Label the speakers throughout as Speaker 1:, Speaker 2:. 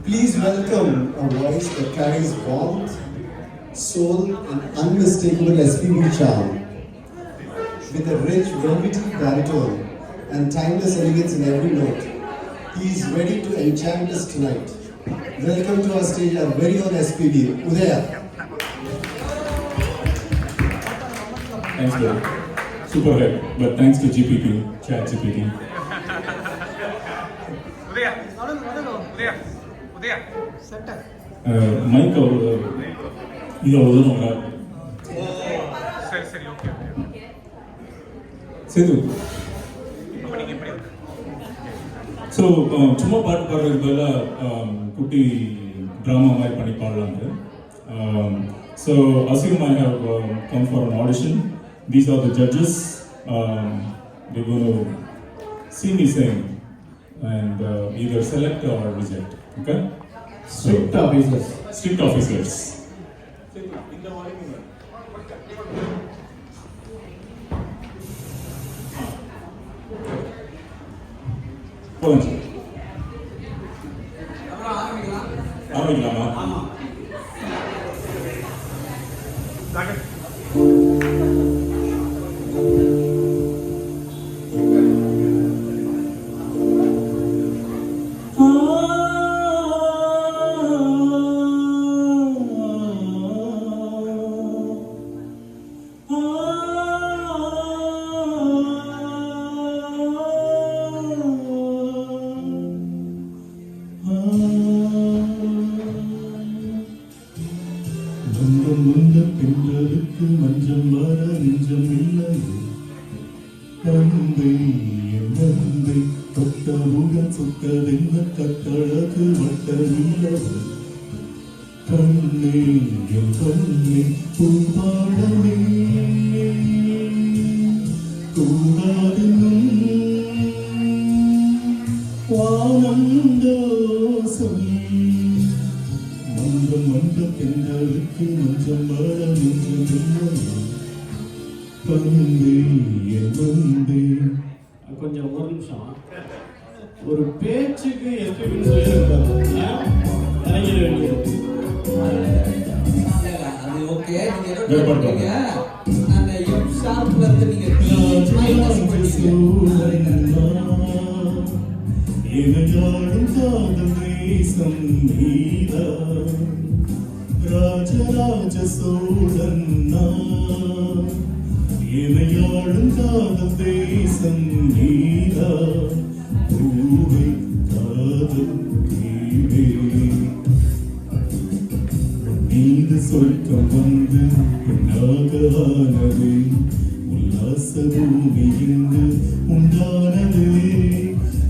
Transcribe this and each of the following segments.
Speaker 1: Please welcome a voice that carries warmth, soul, and unmistakable SPB charm. With a rich, velvety baritone and timeless elegance in every note, he is ready to enchant us tonight. Welcome to our stage, our very own SPB, Udaya.
Speaker 2: Thanks, bro. Super hit, but thanks to GPT, Chat GPT. Mic இது அவ்வளோதான்
Speaker 3: சரி okay
Speaker 2: Setu.
Speaker 3: அப்போ நீங்கள் எப்படி
Speaker 2: so சும்மா பாட்டு பாடுறதுக்கு பதிலாக குட்டி ட்ராமா மாதிரி பண்ணி பாடலாங்க. So assume I have come for an audition. These are the judges. They're going to see me sing and either select or reject. Okay?
Speaker 1: Strict officers.
Speaker 2: Strict officers. போதும் சார். ஆரம்பிக்கலாமா? பெண்களுக்கு மஞ்சம் வர நெஞ்சம் இல்லை. நந்தை என் நந்தை தொட்டவுடன் சுட்டதென்ன கட்டழகு வட்டமில்லவு. கண்ணே என் கண்ணே பூவாழமே கூடாதென்னும் வானந்தோ சொல். மந்தம் வந்த பெண்களுக்கு மஞ்சம் வர நெஞ்சம் இல்லை. கண்ணே என் நந்தை.
Speaker 4: கொஞ்சம் ஒரு நிமிஷம், ஒரு பேச்சுக்கு எஸ்பிபின்னு சொல்லியிருக்காரு, இறங்கிட வேண்டியது.
Speaker 5: அது ஓகே. நீங்க என்ன பண்றீங்க? அந்த எஃப் ஷார்ப்ல இருந்து நீங்க டி மைனஸ்
Speaker 2: எனையாடும் காதல் தேசம் நீதான். ராஜராஜ சோழன் நான். எனையாடும் காதல் தேசம் நீதான். பூவை காதல் தீவே மீது சொர்க்கம் வந்து பெண்ணாக ஆனது. உல்லாச பூமி இங்கு உண்டானது.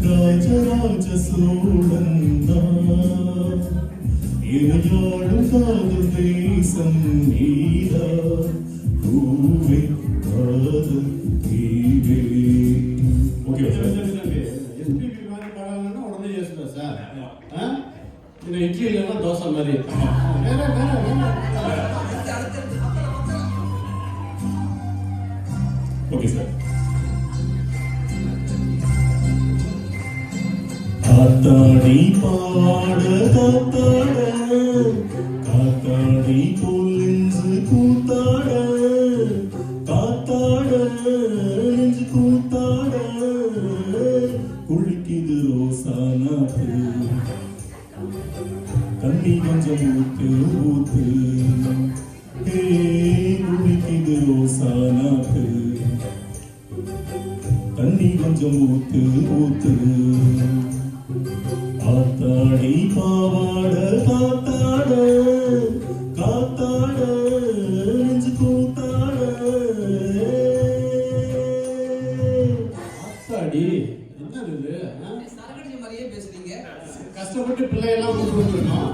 Speaker 2: ராஜராஜ சோழன் நான். இணையாடும் காதல் தேசம் நீதா. பூவே காதல் தீவே. Okay sir.
Speaker 4: எஸ்பிபி மாதிரி பாடாங்கன்னா உடனே யோசிப்பா சார். இந்த இட்லி இல்லைன்னா தோசை மாதிரி.
Speaker 2: Okay sir. காத்தாடி பாட காத்தாட காத்தாடி போலென்று கூத்தாட காத்தாட நெஞ்சு கூத்தாட குளிக்குது ரோசானாத்து. தண்ணி கொஞ்சம் ஊத்து ஊத்து குளிக்குது ரோசானாத்து. தண்ணி கொஞ்சம் ஊத்து ஊத்து. காத்தாடி பாவாட காத்தாட காத்தாட நெஞ்சு கூத்தாட.
Speaker 4: ஆத்தாடி என்னது இது?
Speaker 5: சரகடி மாதிரியே பேசுறீங்க.
Speaker 4: கஷ்டப்பட்டு பிள்ளையெல்லாம் கூட்டு வந்துருக்கோம்.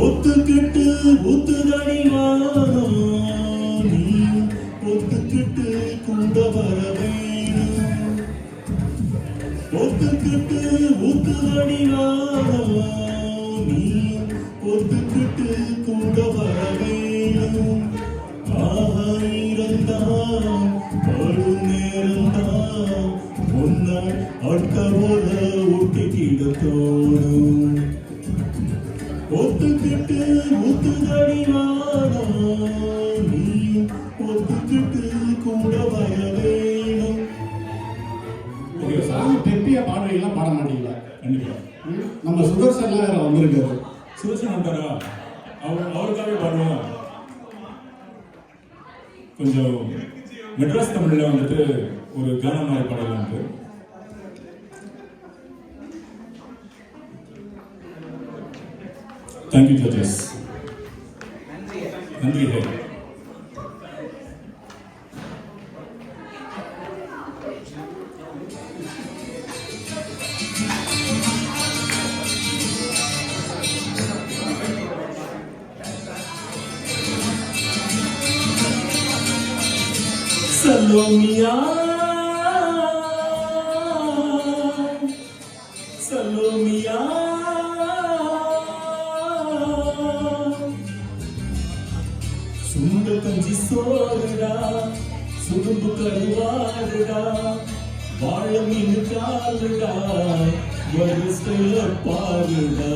Speaker 2: ஒத்துக்கிட்டு ஒத்துதடி வானம். நீ ஒத்துக்கிட்டு கூட வர வேணும். ஒத்துக்கிட்டு ஒத்துதடி வானம். நீ ஒத்துக்கிட்டு கூட வர வேணும். ஆயிரம் பாடும் நேரம்தான் முன்னாள் அட்க போல ஒட்டிக்கிட தோணும் ஒத்துக்கிட்டு ஒத்துதடி நானும் நீயும் ஒத்துக்கிட்டு கூட வர வேணும்.
Speaker 4: ஒரு சாங் பெப்பியா பாடுறீங்களா பாட மாட்டீங்களா?
Speaker 2: கண்டிப்பா
Speaker 4: நம்ம சுதர்சன்லாம் வேற வந்திருக்காரு.
Speaker 2: சுதர்சன் வந்துட்டாரா? அவருக்காகவே பாடுவோம். கொஞ்சம் மெட்ராஸ் தமிழ்ல வந்துட்டு ஒரு கானம் மாதிரி பாடலாம். Thank you judges. நன்றி. Salomia, Salomia, சுண்ட கஞ்சி சோறுடா, சுடும்பு கருவாடுடா, வாழ மீன் காலுடா, வரிசையில பாருடா.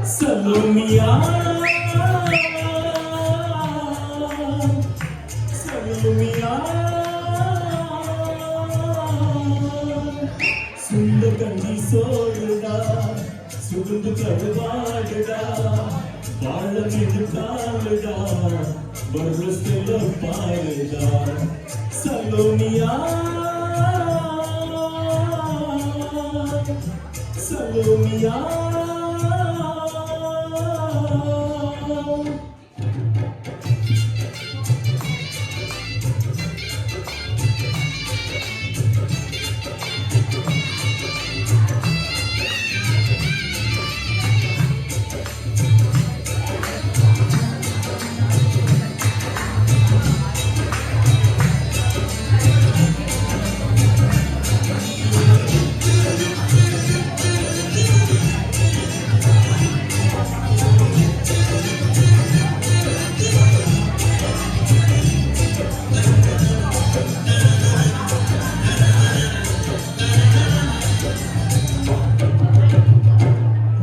Speaker 2: Salomia, Salomia, சுண்ட கஞ்சி சோறுடா, சுடும்பு கருவாடுடா, வாழ மீன் காலுடா, வரிசையில பாருடா. Salomia, Salomia.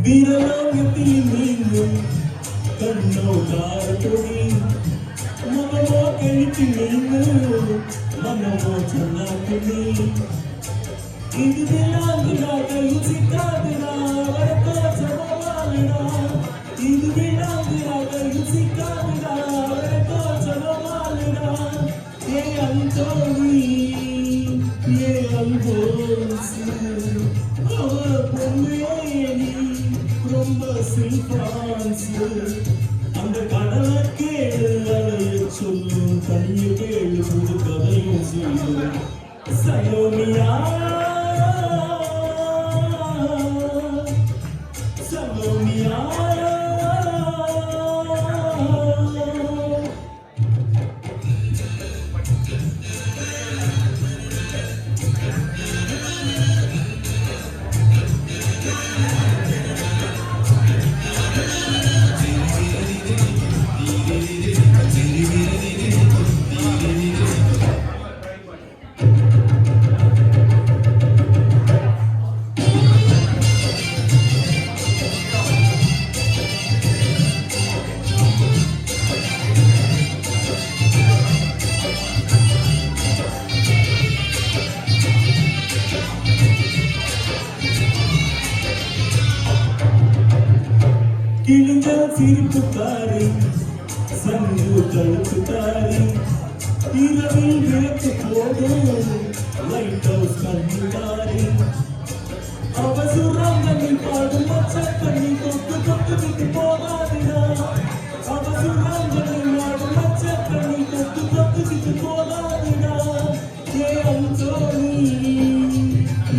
Speaker 2: வீரலோகத்தில் நீங்கும் கண்ணோ காரத்தொடி மனமோ கழித்து நீங்கும் மனமோ சொன்னாக்குனி இது விழாங்குடா கையுசிக்காதுடா வரத்தோ சமவாளுடா இது விழாங்குடா கையுசிக்காதுடா வரத்தோ சமவாளுடா ஏ அந்தோணி ஏ அல்போசு அவ பொம்மையேனி ரொம்ப சில்பான்ஸு அந்த கடலை கேளு அலைய சொல்லும் தனிய கேளு புது கதையும் சொல்லும். சலோமியா, சலோமியா, கிழிஞ்ச சிரிப்புக்காரி சங்கு கழுத்துக்காரி இரவில் விளக்கு போடும் லைட் ஹவுஸ் கண்ணுக்காரி அவசுராங்கனில் பாடும் பச்சை கண்ணி தொட்டு தொட்டு விட்டு போகாதுடா அவசுராங்கனில் பாடும் பச்சை கண்ணி தொட்டு தொட்டு விட்டு போகாதுடா. ஏ அந்தோணி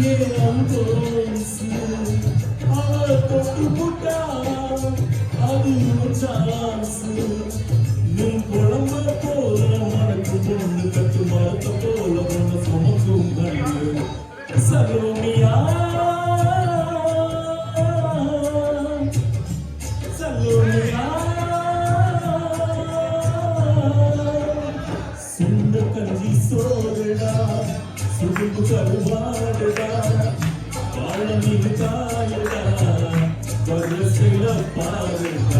Speaker 2: ஏ அந்தோன்சு அவ தொட்டு புட்டா அது சான்ஸ் நின் குழம்ப போல மறக்கும் பொண்ணு கட்டு மரத்த போல பொண்ணு சுமக்கும் கண்ணு சலோமியா சலோமியா சுண்ட கஞ்சி சோறுடா சுடுப்பு கருவாடுடா வாழ மீது காயடா வருஷல பாருடா